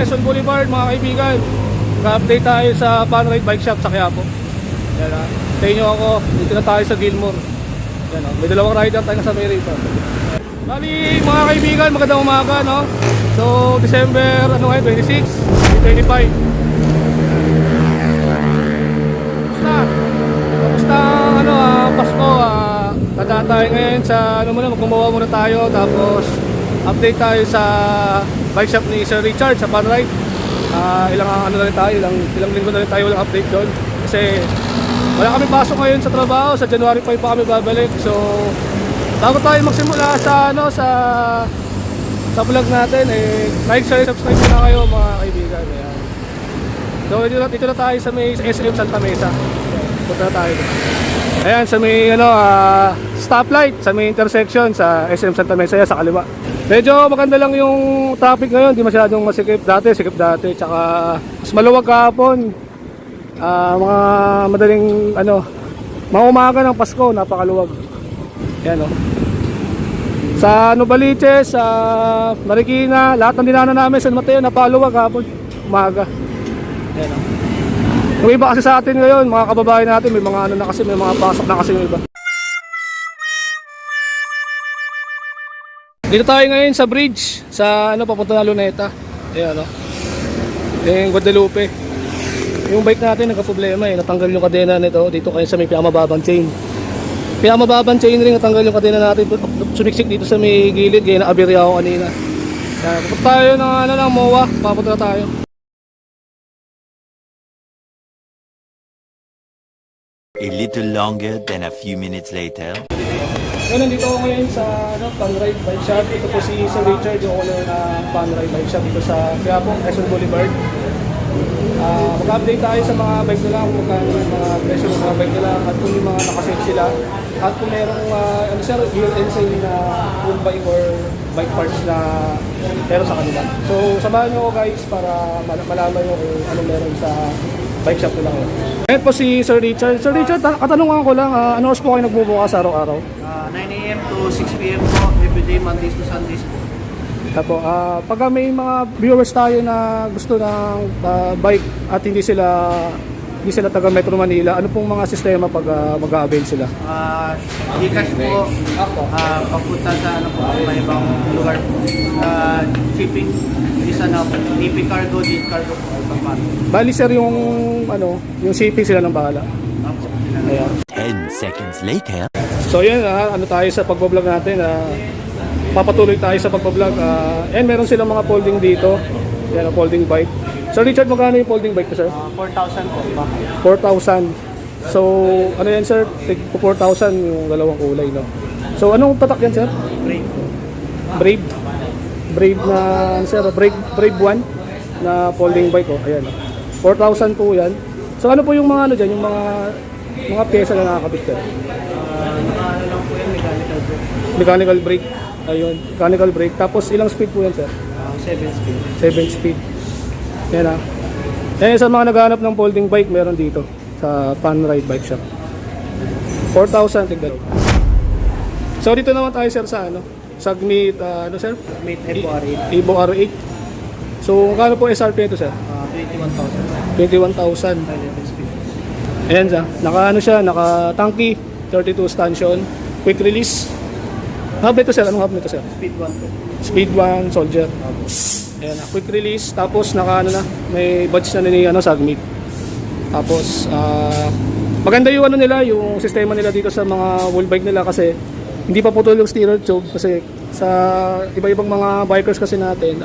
Quezon Boulevard mga kaibigan. Nag-update tayo sa Panride Bike Shop sa Quiapo. Yan ha. Tayo nyo ako, dito na tayo sa Gilmore. Yan ha. May dalawang rider tayo kasama rito. Bali mga kaibigan, magandang umaga no. So December 26, 2025. Basta Pasko, tanda tayo ngayon sa maggumawa muna tayo, tapos update tayo sa bike shop ni Sir Richard sa Panride. Ilang linggo na rin tayo walang update doon kasi wala kami pasok ngayon sa trabaho. Sa January 5 pa kami babalik. So bago tayo magsimula sa vlog natin, like, share, subscribe na kayo mga kaibigan. Ayan. So dito na tayo sa may SM Santa Mesa. Punta na tayo. Ayan, sa may stoplight, sa may intersection sa SM Santa Mesa sa kaliwa. Medyo maganda lang yung traffic ngayon, di masyadong sikip dati, tsaka mas maluwag kahapon. Mga madaling mga umaga ng Pasko, napakaluwag. Ayan sa Novaliches, sa Marikina, lahat ng dinaanan namin San Mateo, napakaluwag kahapon, umaga. Ayan yung iba kasi sa atin ngayon, mga kababayan natin, may mga may mga pasok na kasi yung iba. Dito tayo ngayon sa bridge, sa papunta na Luneta. Ayan yung Guadalupe. Yung bike natin nagka-problema natanggal yung kadena nito dito kayo sa may pinamababang chain. Pinamababang chain ring natanggal yung kadena natin, sumiksik dito sa may gilid, kaya na-aberya ako kanina. Ayan, pupunta tayo ng MOA, papunta na tayo. A little longer than a few minutes later. So, nandito ako ngayon sa Panride Bike Shop. Ito po si Sir Richard, yung owner na Panride Bike Shop dito sa Quiapo, Quezon Boulevard. Mag-update tayo sa mga bike nila, kung magkano yung mga presyo ng mga bike nila, at kung yung mga nakasave sila, at kung merong year end sale na full bike or bike parts na meron sa kanila. So samahan nyo ako guys para malaman nyo kung ano meron sa bike shop nila ngayon. Ngayon po si Sir Richard. Sir Richard, katanungan ko lang, ano oras po kayo nagbubukas araw-araw? 9 AM to 6 PM po, everyday Mondays to Sundays po. Tapo, pag may mga viewers tayo na gusto ng bike at hindi sila taga Metro Manila, ano pong mga sistema pag mag-a-avail sila? Gcash po, papunta sa sa ibang lugar po. Shipping, isa na po, DP Cargo, DP Cargo po, Bali sir, yung shipping sila ng bahala. Ayan. 10 seconds later. So yun, tayo sa pagbablog natin. Papatuloy tayo sa pagbablog. And meron silang mga folding dito. Yan, folding bike. Sir Richard, magkano yung folding bike ko, sir? 4,000 po. 4,000. So, ano yan, sir? 4,000 yung dalawang kulay, no? So, anong tatak yan, sir? Brave. Brave na, sir, Brave 1 na folding bike, Ayan, 4,000 po yan. So, ano po yung mga dyan, yung mga pyesa na nakakabit, sir? Lang po yan, Mechanical brake. Ayun, mechanical brake. Tapos ilang speed po yan, sir? 7 speed. 7 speed. Yan sa mga naghahanap ng folding bike, meron dito sa Panride Bike Shop. 4,000 tignan. So dito naman tayo, sir, sa Sagmit, sir? Sagmit Evo R8. Evo R8. So kano po SRP ito, sir? 21,000. 21,000. Ayan siya. Naka-tanky, 32 stanchion, quick release. Hub ito, sir. Anong hub nito, sir? Speed 1 po. Speed 1 Soldier. Ayan, quick release. Tapos may badge na ni Sagmit. Tapos maganda yung nila, yung sistema nila dito sa mga wall bike nila kasi hindi pa putol yung steerer tube kasi sa iba-ibang mga bikers kasi natin,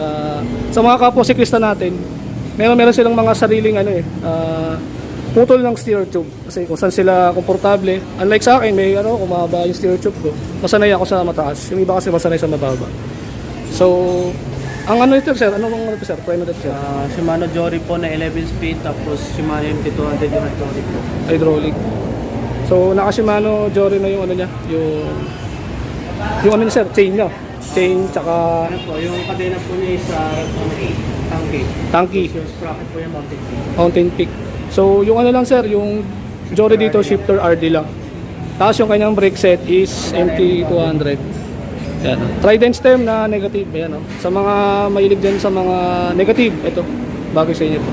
sa mga kapwa siklista natin, meron silang mga sariling putol ng steerer tube kasi kung saan sila komportable. Unlike sa akin, may kumaba yung steerer tube ko, masanay ako sa mataas, yung iba kasi masanay sa mababa. So ang ito, sir, sir? Prime ito, sir? Shimano Jory po na 11 speed, tapos Shimano MT200 yung hydraulic po. Hydraulic. So naka Shimano Jory na yung niya, yung sir, chain niya. Chain tsaka yung kadena po niya is tanky. Yung sprocket po yung mountain peak. Mountain Peak. So yung lang, sir, yung Jory dito, shifter RD lang. Tapos yung kanyang brake set is MT200. Yan. Trident stem na negative. Ayan, sa mga mahilig dyan sa mga negative, ito, bagay sa inyo ito.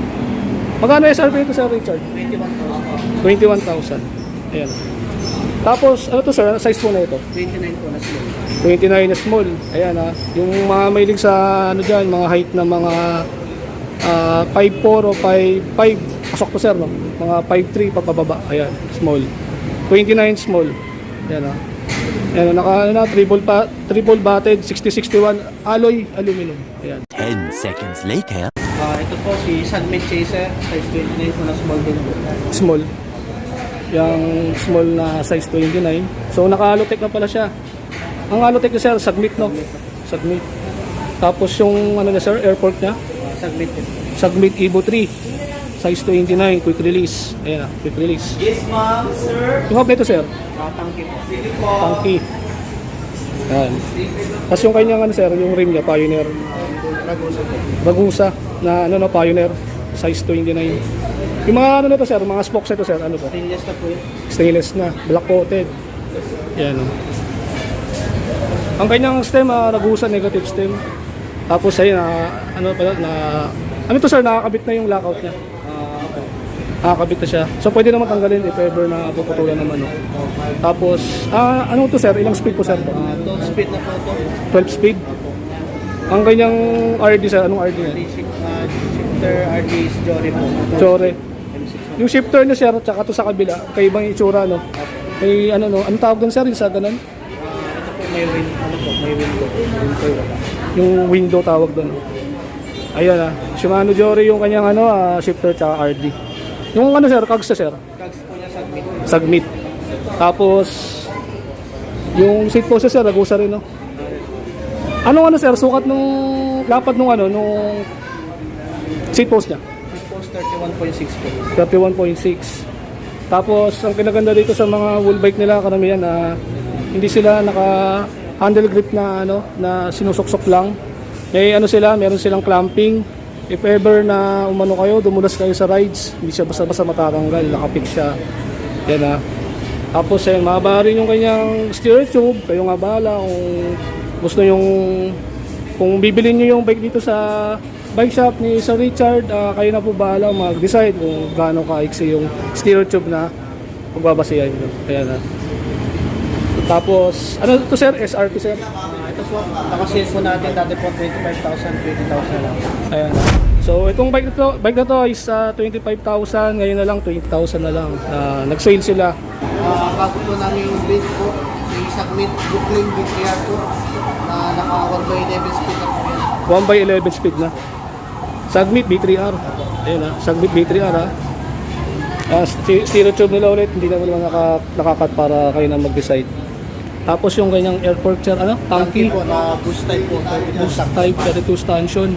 Magkano SRP ito, Sir Richard? 21,000. 21,000. Ayan. Tapos, ano to, sir? Size po na ito? 29 po na small. 29 na small. Ayan, yung mga mahilig sa ano dyan, mga height na mga 5'4 o 5'5. Pasok to, sir, no? Mga 5'3 papababa. Ayan, small. 29 small. Ayan, Ayan, triple batted 6061 alloy aluminum. Ayan. 10 seconds later. Ito po si Sunmint Chaser, size 29 po na small din po. Small. Yung small na size 29. So naka-alotech na pala siya. Ang alotech niya, sir, Submit, no? Submit. Tapos yung ano niya, sir, airport niya, Submit din. Submit Evo 3. Size 29, quick release. Ayan, quick release. Yes, ma'am, sir. Yung hub nito, sir, Tangki po. Sige po. Tanky. Ayan. Tapos yung kanyang ano, sir, yung rim niya, Pioneer. Ragusa po. Ragusa na ano, no, Pioneer. Size 29. Yung mga ano nito, sir, mga spokes nito, sir, ano po? Stainless na po yun. Stainless na, black coated. Yan, Ang kanyang stem, Ragusa negative stem. Tapos ayun, ano pala, ano to, sir, nakakabit na yung lockout niya. Nakakabit na siya. So pwede naman tanggalin if ever na puputulan naman, no. Tapos, ano to, sir, ilang speed po, sir? 12 speed na po ito. 12 speed. Ang kanyang RD, sir, anong RD niya? Shifter RD is Jory po. Chore. Yung shifter niya, sir, tsaka to sa kabila, kaibang itsura, no? May ano, no? Anong tawag doon, sir, yung sa ganun? Ito po may window. Yung window tawag doon. Ayan, Shimano Jory yung kanyang ano, shifter tsaka RD. Yung ano, sir, cogs, sir, Cogs po niya Submit. Submit. Tapos yung seat post, sir, Ragusa rin, no? Anong ano, sir, sukat nung lapad nung ano, nung seat post niya? Seat post 31.6 po. 31.6. Tapos ang kinaganda dito sa mga wheel bike nila karamihan na hindi sila naka handle grip na ano, na sinusuksok lang. May ano sila, meron silang clamping. If ever na umano kayo, dumulas kayo sa rides, hindi siya basta-basta matatanggal, nakapik siya. Yan, Tapos ayun, mahaba rin yung kanyang steer tube, kayo nga bahala kung gusto yung kung bibilin niyo yung bike dito sa bike shop ni Sir Richard, kayo na po bahala mag-decide kung gaano kaiksi yung steer tube na pagbabasihan nyo. Ayan, Tapos, ano to, sir? SRP, sir? Ito po, nakasales po natin dati po 25,000, 20,000 lang. Ayan. So, itong bike na to is 25,000, ngayon na lang 20,000 na lang. Nag-sale sila. Bago po namin yung blade po, yung Submit Brooklyn BTR po, na naka 1/11 speed na po yan. 1/11 speed na. Submit B3R. Ayan, Submit B3R, stereo tube nila ulit, hindi na naman nakakat para kayo na mag-decide. Tapos yung kanyang airport, sir, Tanky po na boost type po, boost type 32 stanchion.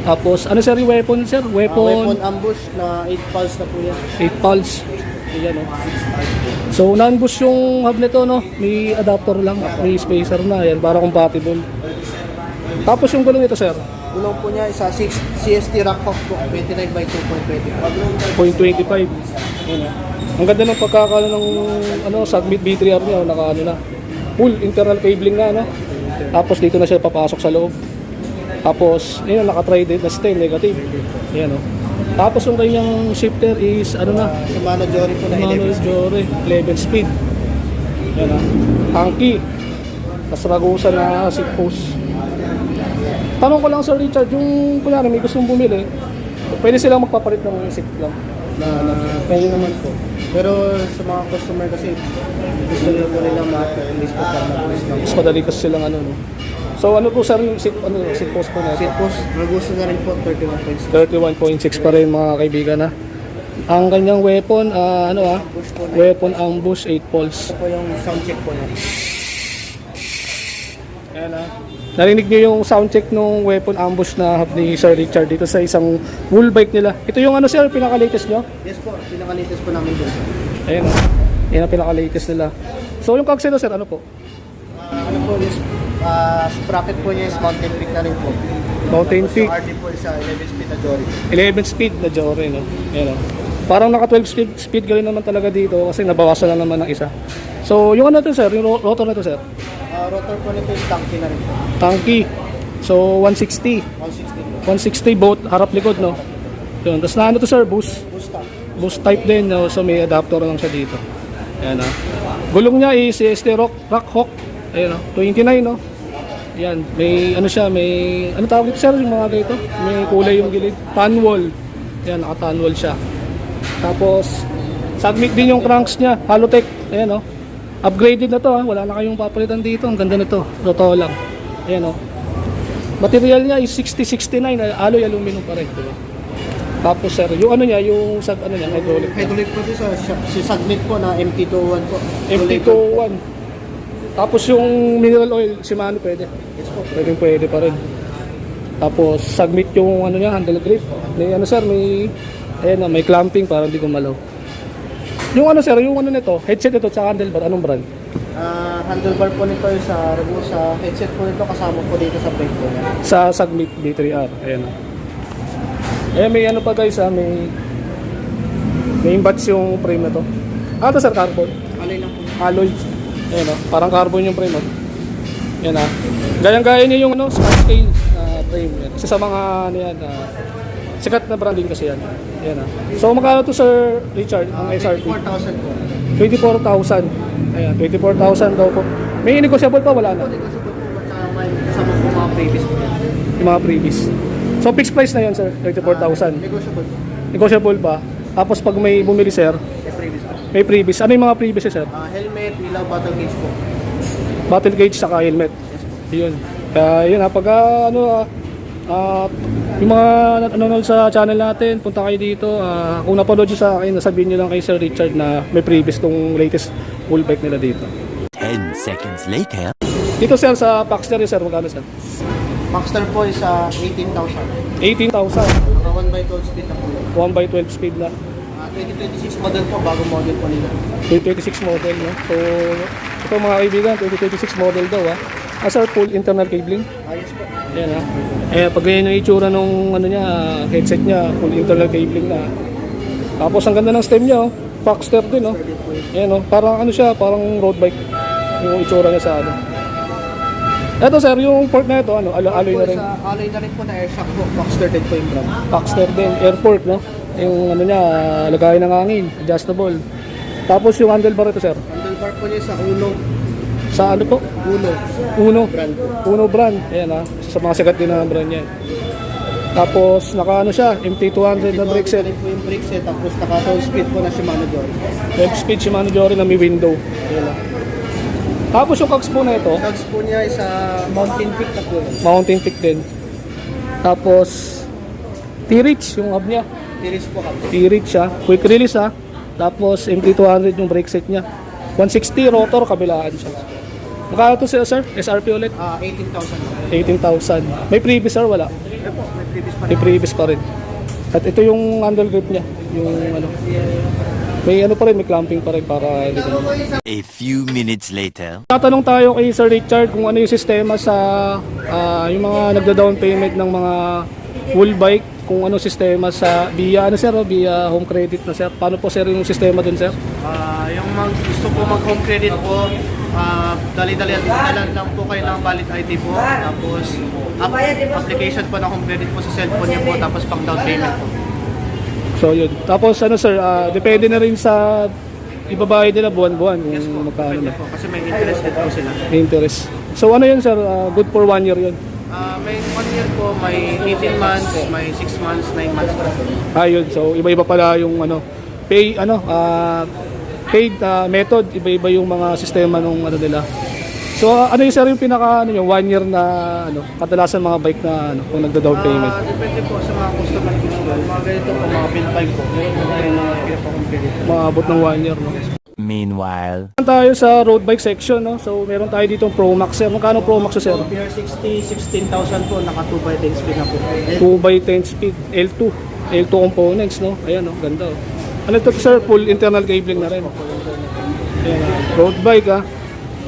Tapos ano, sir, yung weapon, sir? weapon ambush na 8 pulse na po yan. 8 pulse. Ayan, So non-boost yung hub nito, no? May adapter lang, may spacer na, yan, para compatible. Tapos yung gulong nito, sir, Gulong po niya isa 6 CST Rockhawk po, 29/2.25. 0.25. Ayan, Ang ganda ng pagkakano ng ano, Submit B3R niya, naka ano na. Full internal cabling na, no? Tapos dito na siya papasok sa loob. Tapos, ayun, naka-trident na stem, negative. Ayan, Tapos yung kanyang shifter is, ano na, Shimano Jory po na Shimano 11 speed. Jory, 11 speed. Ayan, Tanky. Tapos Ragusa na seat post. Tanong ko lang, Sir Richard, yung kunyari may gustong bumili, pwede silang magpapalit ng seat lang. Pwede naman po. Pero sa mga customer kasi, gusto nila po nilang ma-release po para mag-release ng Mas madali kasi silang ano, no? So ano po, sir, yung seat post po natin? seat post. Ragusa na rin po, 31.6. 31.6 pa rin, mga kaibigan, Ang kanyang weapon, Ambush po na. weapon ambush 8 pulse. Ito po yung sound check po niya. Ayan, Narinig niyo yung sound check nung weapon ambush na hub ni Sir Richard dito sa isang wool bike nila. Ito yung ano, sir, pinaka-latest nyo? Yes po, pinaka-latest po namin dito. Ayun, yan ang pinaka-latest nila. So yung cogs nito, sir, ano po? Ano po, yes, sprocket po niya is mountain peak na rin po. Mountain Tapos peak. yung RD po is 11 speed na Jory. 11 speed na Jory, no? Ayan, Parang naka 12 speed ka rin naman talaga dito kasi nabawasan lang naman ng isa. So yung ano to, sir, yung rotor na to, sir? Rotor po nito is tanky na rin po. Tanky. So 160. 160 po. 160 both harap likod, no? Yun. Tapos na ano to sir, boost. Boost tank. Boost type din, no? So may adapter lang siya dito. Ayan, ah. Gulong niya is CST Rockhawk. Ayan, no? 29, no? Ayan, may ano siya, may ano tawag dito sir, yung mga ganito? May kulay yung gilid. Tanwall. Ayan, naka-tanwall siya. Tapos submit din yung cranks niya, Halotech. Ayan, no? Upgraded na to, ha? Wala na kayong papalitan dito. Ang ganda nito. Totoo lang. Ayan, no? Material niya is 6069, alloy aluminum pa rin, diba? Tapos sir, yung ano niya, yung ano niya, hydraulic. Hydraulic po ito si Submit po na MT-201 po. MT-201. Tapos yung mineral oil, Shimano pwede. Yes po. Pwede pa rin. Tapos submit yung ano niya, handle grip. May ano sir, may ayan, may clamping para hindi gumalaw. Yung ano sir, yung ano nito, headset ito tsaka handlebar, anong brand? Handlebar po nito sa headset po nito kasama po dito sa brake po niya. Sa Submit B3R. Ayan. May ano pa guys, may batch yung frame na to. Ito sir, carbon. Alay lang po. Alloy. Ayan, parang carbon yung frame. Yan, gayang-gaya niya yung Scotch-Scale frame. Yan. Isa sa mga ano yan, sikat na branding kasi yan. Yan, So magkano to sir Richard, ang SRP? 24,000 po. 24,000. Ayan, 24,000 daw po. May negotiable pa, wala na. Kasama po mga previous po. Yung mga previous. So fixed price na yun sir, 34,000. Negotiable po. Negotiable pa. Tapos pag may bumili sir, Previous po. may previous. Ano yung mga previous sir? Helmet, ilaw, battle gauge po. Battle gauge saka helmet. Yun. Kaya yun pag yung mga nanonood sa channel natin, punta kayo dito. Kung napanood nyo sa akin, sabihin nyo lang kay Sir Richard na may previous tong latest full bike nila dito. 10 seconds later. Dito sir sa Paxter sir, magkano sir? Maxter po is 18,000. 18,000. Naka 1x12 speed na po. 1x12 speed na. 2026 model po, bagong model po nila. 2026 model, no? So, ito mga kaibigan, 2026 model daw, sir, full internal cabling. Ayos po. Ayan, pag ganyan yung itsura nung ano niya, headset niya, full internal cabling na. Tapos ang ganda ng stem niya, Paxter din, no? Ayan, parang ano siya, parang road bike yung itsura niya sa ano. Ito sir, yung port na ito, alloy na rin. Alloy na rin po na air shock po. Paxter din po yung brand. Paxter din, airport, no? Yung ano niya, lagayan ng hangin, adjustable. Tapos yung handlebar ito sir. Handlebar po niya sa Uno. Sa ano po? Uno Brand po. Uno brand. Ayan, isa sa mga sigat din na brand yan. Tapos naka ano siya, MT200 na brake set. po yung brake set. Tapos naka 12 speed po na Shimano Jory. 12 speed Shimano Jory na may window. Ayan, Tapos yung cogs po na ito, Tags po niya is Mountain Peak na po. Mountain Peak din. Tapos T-Reach yung hub niya. Tiris po kami. T-Reach siya, quick release Tapos MT200 yung brake set niya. 160 rotor, kabilaan siya. Magkano to sir? SRP ulit? 18,000. 18,000. May previous sir, wala? Po, may previous pa May previous pa rin. At ito yung handle grip niya. Yung ano. May ano pa rin, may clamping pa rin para hindi ko. A few minutes later. Tatanong tayo kay Sir Richard kung ano yung sistema sa yung mga nagda-down payment ng mga full bike, kung ano sistema sa via via home credit na sir. Paano po sir yung sistema dun sir? Yung gusto po mag-home credit po, dali-dali lang po kayo ng valid ID po. Tapos, application po ng home credit po sa cellphone niyo po, tapos pang down payment po. So yun. Tapos ano sir, depende na rin sa ibabayad nila buwan-buwan kung Yes po, magkano pwede na. po. Kasi may interest din po sila. May interest. So ano yun sir, good for 1 year yun? May 1 year po, may 18 months, may 6 months, 9 months po. Ayun, so iba-iba pala yung ano, paid method, iba-iba yung mga sistema nung ano nila. So ano yung sir yung pinaka ano yung 1 year na ano, kadalasan mga bike na ano kung nagda-down payment. Depende po sa mga customer gusto. Mga ganito po, mga build bike po. Meron po tayo na home credit. Maabot ng 1 year, no. Meanwhile. Tayo sa road bike section, no. So meron tayo dito Pro Max sir. Magkano Pro Max sir? PR60, 16,000 po, naka 2x10 speed na po. 2x10 speed, L2 components, no. Ayan, no, ganda. Ano to sir, full internal cabling na rin. Ayan, road bike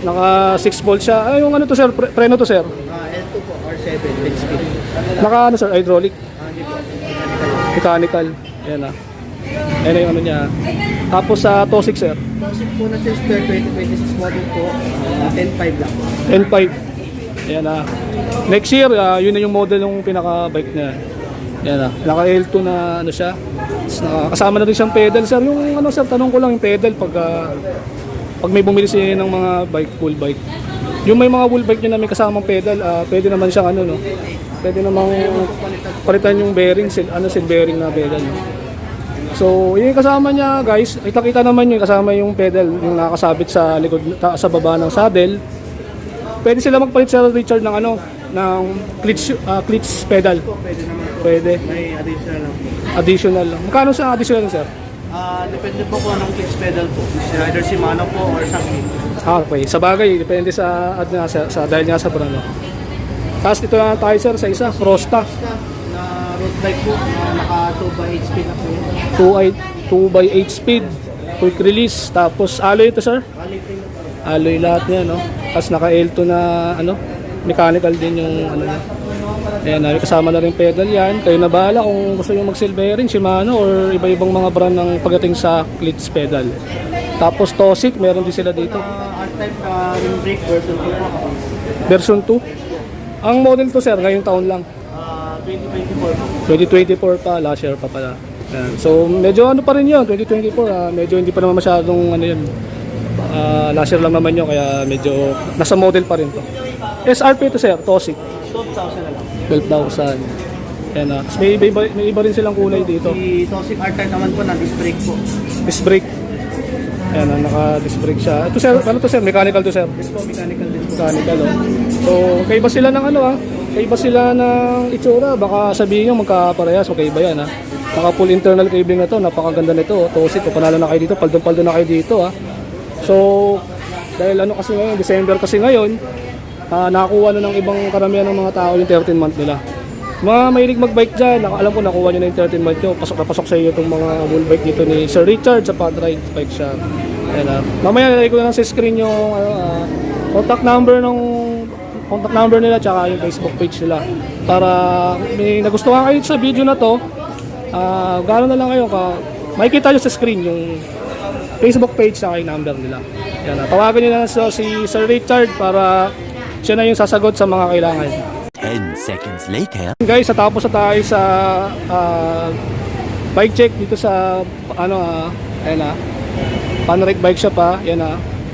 naka 6 volt siya. Yung ano to sir, preno to sir. L2 po, R7, 10 speed. Naka ano sir, hydraulic, Hindi po. mechanical. Ayan Ayan yung ano niya. Tapos sa Tosik sir, Toxic po na Tester 2026 model po, 10.5 lang. N5. Ayan na. Next year, yun na yung model ng pinaka-bike niya. Ayan na. Naka L2 na ano siya. Kasama na rin siyang pedal, sir. Yung ano, sir, tanong ko lang yung pedal pag may bumili siya ng mga bike, full bike. Yung may mga full bike niya na may kasamang pedal, pwede naman siyang ano, no? Pwede namang palitan yung bearing, seal bearing na pedal. No? So, yung kasama niya, guys, kita-kita naman yung kasama yung pedal, yung nakakasabit sa likod, sa baba ng saddle. Pwede sila magpalit sa Richard ng ano, ng clutch pedal. Pwede naman po. Pwede. May additional lang po. Additional lang. Magkano sa additional, sir? Depende po kung anong kids pedal po. Either Shimano po or Saki. Okay. Sa bagay, depende sa dahil nga sa brand. No? Tapos ito na tayo, sir, sa isa, Frosta. Na road bike po na naka 2x8 speed na po yun. 2x8 speed, quick release. Tapos alloy ito, sir? Quality na po. Alloy lahat niya, no? Tapos naka L2 na ano, mechanical din yung ano niya. Ayan, kasama na rin pedal yan. Kayo na bahala kung gusto nyo mag-seal bearing, Shimano or iba-ibang mga brand ng pagdating sa clutch pedal. Tapos Tosik, meron din sila dito. R-Type na rim brake version 2 po. Version 2. Ang model to, sir, ngayong taon lang. 2024 po. 2024 pa, last year pa pala. Ayan. So medyo ano pa rin yun, 2024, medyo hindi pa naman masyadong ano yun. Last year lang naman yun, kaya medyo nasa model pa rin to. SRP to, sir, Tosik. 12,000 na lang. 12,000. Ayan, tapos may iba rin silang kulay dito. Si Tosik R-Type naman po na disc brake po. Disc brake. Ayan, naka-disc brake siya. Ito, sir, ano to, sir? Mechanical to, sir? Yes po, mechanical din po. Mechanical, oh. So, kaiba sila ng ano, kaiba sila ng itsura. Baka sabihin nyo magkaparehas, magkaiba yan, Naka full internal cabling na to, napakaganda nito. Tosik, panalo na kayo dito, paldong-paldo na kayo dito, So, dahil ano kasi ngayon, December kasi ngayon, nakakuha na ng ibang karamihan ng mga tao yung 13 month nila. Mga mahilig mag-bike dyan, alam ko nakuha nyo na yung 13 month nyo, pasok na pasok sa iyo itong mga bull bike dito ni Sir Richard sa Podride Bike Shop. Ayan, mamaya nalagay ko na lang sa screen yung contact number nila tsaka yung Facebook page nila. Para may nagustuhan kayo sa video na to, gano'n na lang kayo, makikita nyo sa screen yung Facebook page tsaka yung number nila. Ayan, tawagan nyo na si Sir Richard para siya na yung sasagot sa mga kailangan. 10 seconds later. Guys, tapos na tayo sa bike check dito sa ayan Panoramic Bike Shop Yan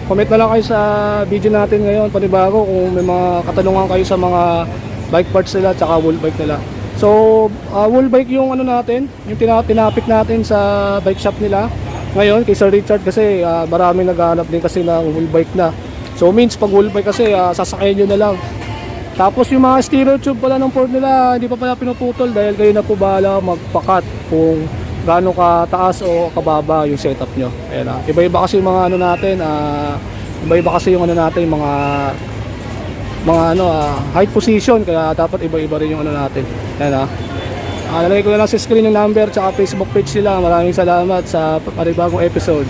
comment na lang kayo sa video natin ngayon panibago kung may mga katanungan kayo sa mga bike parts nila tsaka wheel bike nila. So wheel bike yung ano natin, yung tinapik natin sa bike shop nila ngayon kay Sir Richard kasi maraming naghahanap din kasi ng wheel bike na. So means pag wheel bike kasi sasakayin nyo na lang. Tapos yung mga stereo tube pala ng port nila hindi pa pala pinuputol dahil kayo na po bahala magpakat kung gaano kataas o kababa yung setup nyo. Ayan, iba-iba kasi yung mga ano natin, iba-iba kasi yung ano natin, mga height position kaya dapat iba-iba rin yung ano natin. Ayan, nalagay ko na lang sa screen yung number tsaka Facebook page nila. Maraming salamat sa panibagong episode.